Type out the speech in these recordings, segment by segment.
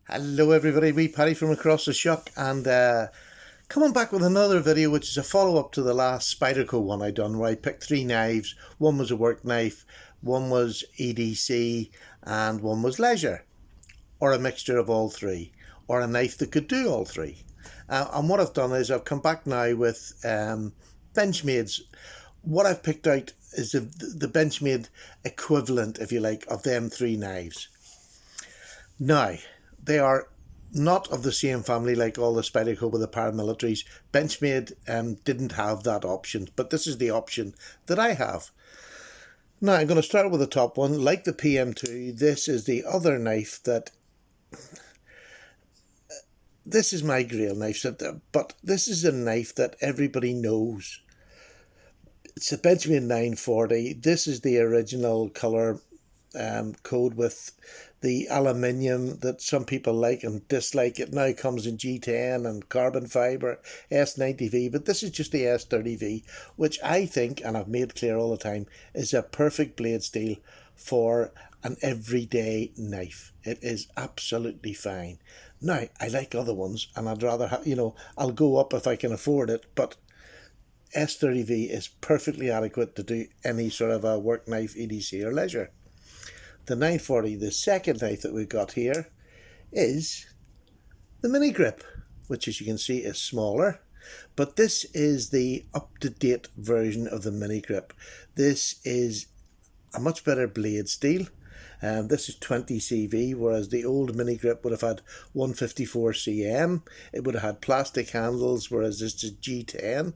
Hello everybody, wee Paddy from across the shop, and coming back with another video which is a follow-up to the last Spyderco one I done, where I picked three knives. One was a work knife, one was EDC, and one was leisure, or a mixture of all three, or a knife that could do all three. And what I've done is I've come back now with Benchmade's. What I've picked out is the Benchmade equivalent, if you like, of them three knives. Now, they are not of the same family like all the Spyderco with the paramilitaries. Benchmade didn't have that option, but this is the option that I have. Now, I'm going to start with the top one. Like the PM2, this is the other knife that... This is my Grail knife, but this is a knife that everybody knows. It's a Benchmade 940. This is the original colour code with the aluminium that some people like and dislike. It now comes in G10 and carbon fibre, S90V, but this is just the S30V, which I think, and I've made clear all the time, is a perfect blade steel for an everyday knife. It is absolutely fine. Now, I like other ones, and I'd rather have, I'll go up if I can afford it, but S30V is perfectly adequate to do any sort of a work knife, EDC or leisure. The 940, the second knife that we've got here, is the mini grip, which as you can see is smaller, but this is the up-to-date version of the mini grip. This is a much better blade steel. This is 20 CV, whereas the old mini grip would have had 154 cm. It would have had plastic handles, whereas this is G10.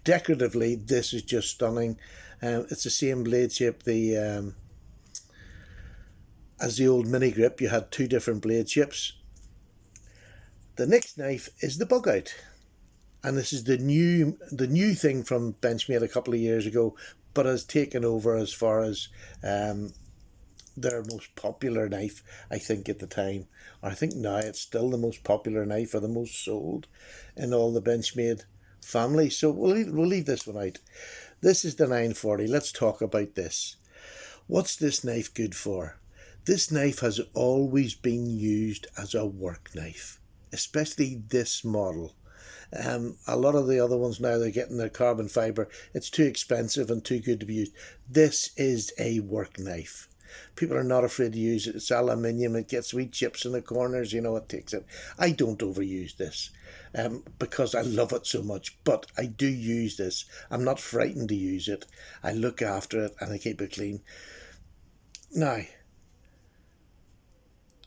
Decoratively, this is just stunning. It's the same blade shape as the old mini grip. You had two different blade shapes. The next knife is the bug out, and this is the new thing from Benchmade a couple of years ago, but has taken over as far as their most popular knife, I think, at the time. Or I think now it's still the most popular knife, or the most sold in all the Benchmade family. So we'll leave this one out. This is the 940. Let's talk about this. What's this knife good for? This knife has always been used as a work knife, especially this model. A lot of the other ones now, they're getting their carbon fibre. It's too expensive and too good to be used. This is a work knife. People are not afraid to use it. It's aluminium. It gets wee chips in the corners. It takes it. I don't overuse this because I love it so much, but I do use this. I'm not frightened to use it. I look after it and I keep it clean. Now,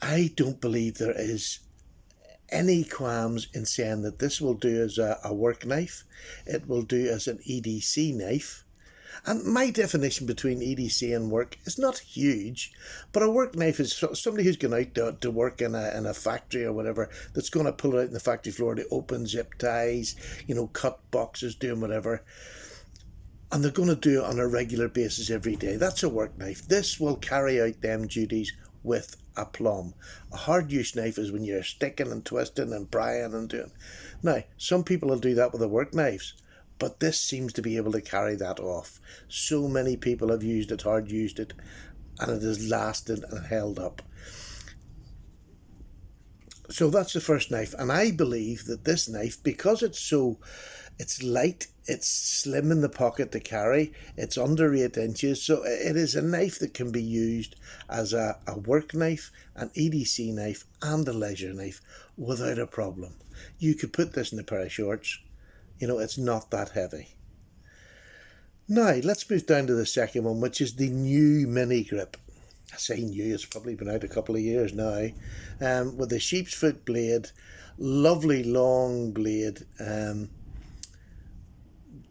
I don't believe there is any qualms in saying that this will do as a work knife. It will do as an EDC knife. And my definition between EDC and work is not huge, but a work knife is somebody who's going out to work in a factory or whatever, that's going to pull it out in the factory floor to open zip ties, cut boxes, doing whatever. And they're going to do it on a regular basis every day. That's a work knife. This will carry out them duties with aplomb. A hard use knife is when you're sticking and twisting and prying and doing. Now, some people will do that with their work knives, but this seems to be able to carry that off. So many people have used it, hard used it, and it has lasted and held up. So that's the first knife, and I believe that this knife, because it's light, it's slim in the pocket to carry, it's under 8 inches, so it is a knife that can be used as a work knife, an EDC knife, and a leisure knife without a problem. You could put this in a pair of shorts. It's not that heavy. Now, let's move down to the second one, which is the new mini grip. I say new, it's probably been out a couple of years now, with the Sheepsfoot blade. Lovely long blade.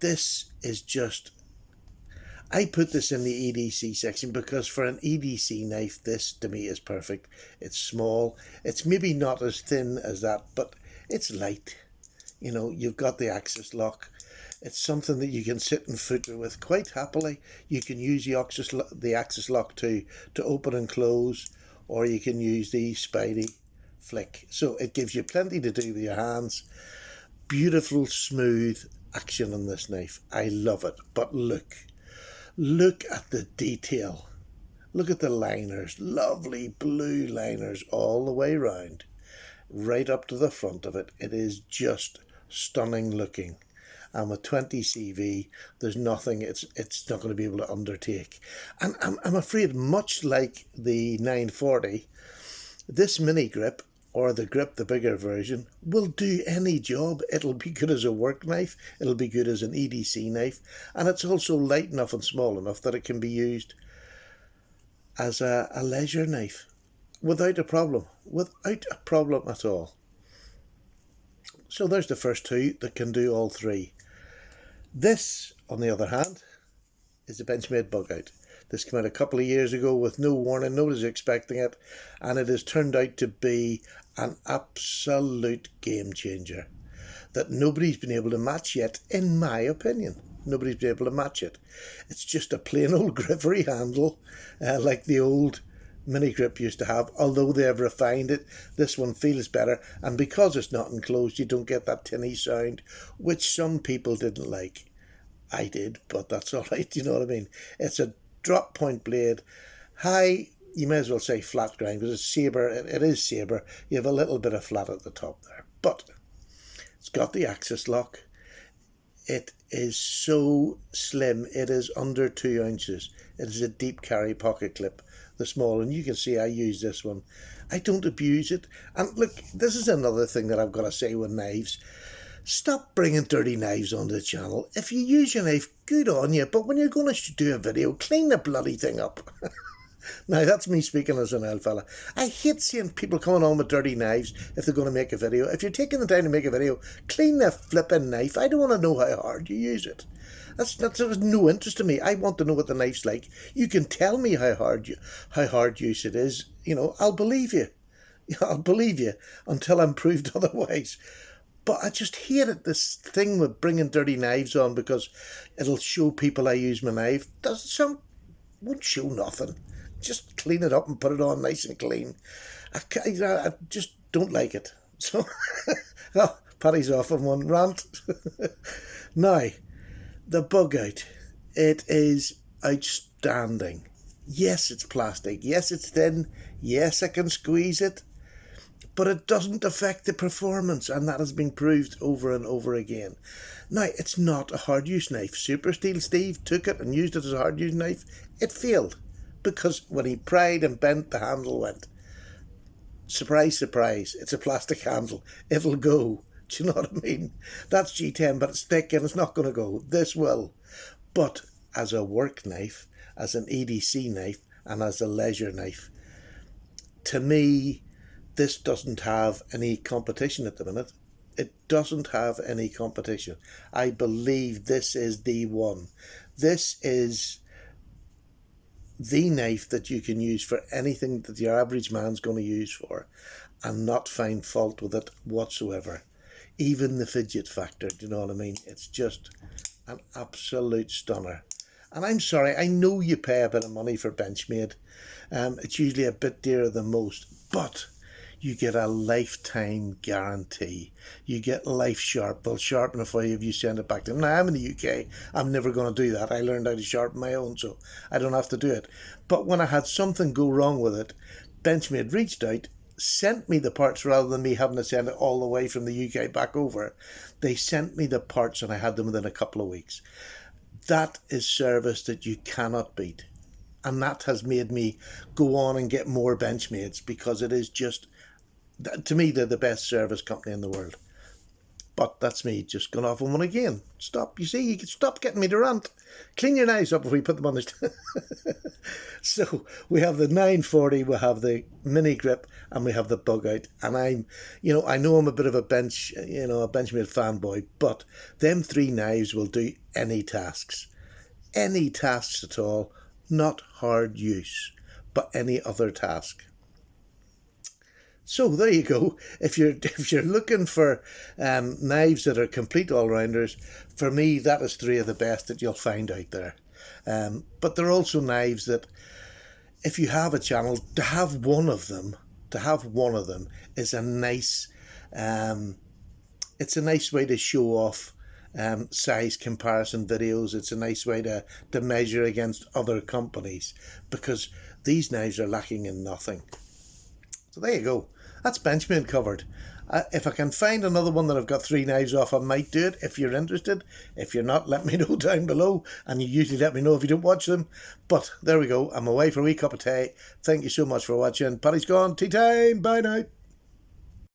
This is just... I put this in the EDC section because for an EDC knife, this to me is perfect. It's small. It's maybe not as thin as that, but it's light. You've got the axis lock. It's something that you can sit and footer with quite happily. You can use the axis lock to open and close, or you can use the Spidey flick. So it gives you plenty to do with your hands. Beautiful, smooth action on this knife. I love it. But look at the detail Look at the liners, lovely blue liners all the way round, right up to the front of it. It is just stunning looking. And with 20 CV, there's nothing it's not going to be able to undertake. And I'm afraid, much like the 940, this mini grip, or the grip, the bigger version, will do any job. It'll be good as a work knife, it'll be good as an EDC knife, and it's also light enough and small enough that it can be used as a leisure knife without a problem at all. So there's the first two that can do all three. This, on the other hand, is a Benchmade bug out. This came out a couple of years ago with no warning, nobody's expecting it, and it has turned out to be an absolute game changer that nobody's been able to match yet, in my opinion. Nobody's been able to match it. It's just a plain old grippery handle, like the old mini grip used to have, although they have refined it. This one feels better, and because it's not enclosed, you don't get that tinny sound, which some people didn't like. I did, but that's all right, you know what I mean. It's a drop point blade, high, you may as well say flat grind, because it's sabre. It is sabre. You have a little bit of flat at the top there, but it's got the axis lock. It is so slim, it is under 2 ounces. It is a deep carry pocket clip, the small, and you can see I use this one. I don't abuse it. And look, this is another thing that I've got to say with knives. Stop bringing dirty knives onto the channel. If you use your knife, good on you, but when you're going to do a video, clean the bloody thing up. Now, that's me speaking as an old fella. I hate seeing people coming on with dirty knives if they're going to make a video. If you're taking the time to make a video, clean the flipping knife. I don't want to know how hard you use it. That's of no interest to me. I want to know what the knife's like. You can tell me how hard use it is. You know, I'll believe you. I'll believe you until I'm proved otherwise. But I just hate it, this thing with bringing dirty knives on because it'll show people I use my knife. Won't show nothing. Just clean it up and put it on nice and clean. I just don't like it. So, oh, Paddy's off on one rant. Now, the bug out. It is outstanding. Yes, it's plastic. Yes, it's thin. Yes, I can squeeze it. But it doesn't affect the performance, and that has been proved over and over again. Now, it's not a hard-use knife. Super Steel Steve took it and used it as a hard-use knife. It failed, because when he pried and bent, the handle went. Surprise, surprise, it's a plastic handle. It'll go. Do you know what I mean? That's G10, but it's thick and it's not going to go. This will. But as a work knife, as an EDC knife, and as a leisure knife, to me, this doesn't have any competition at the minute. It doesn't have any competition. I believe this is the one. This is the knife that you can use for anything that your average man's going to use for and not find fault with it whatsoever. Even the fidget factor, do you know what I mean? It's just an absolute stunner. And I'm sorry, I know you pay a bit of money for Benchmade. It's usually a bit dearer than most, but you get a lifetime guarantee. You get Life Sharp. They'll sharpen it for you if you send it back to them. Now, I'm in the UK. I'm never going to do that. I learned how to sharpen my own, so I don't have to do it. But when I had something go wrong with it, Benchmade reached out, sent me the parts rather than me having to send it all the way from the UK back over. They sent me the parts and I had them within a couple of weeks. That is service that you cannot beat. And that has made me go on and get more Benchmades because it is just, to me, they're the best service company in the world. But that's me just gone off on one again. Stop, you see, you can stop getting me to rant. Clean your knives up before you put them on the... So we have the 940, we have the mini grip, and we have the bug out. And I know I'm a bit of a Benchmade fanboy, but them three knives will do any tasks. Any tasks at all. Not hard use, but any other task. So there you go. If you're looking for knives that are complete all-rounders, for me that is three of the best that you'll find out there. But there are also knives that, if you have a channel, to have one of them is a nice. It's a nice way to show off size comparison videos. It's a nice way to measure against other companies, because these knives are lacking in nothing. So there you go. That's Benchmade covered. If I can find another one that I've got 3 knives off, I might do it if you're interested. If you're not, let me know down below. And you usually let me know if you don't watch them. But there we go. I'm away for a wee cup of tea. Thank you so much for watching. Paddy's gone. Tea time. Bye now.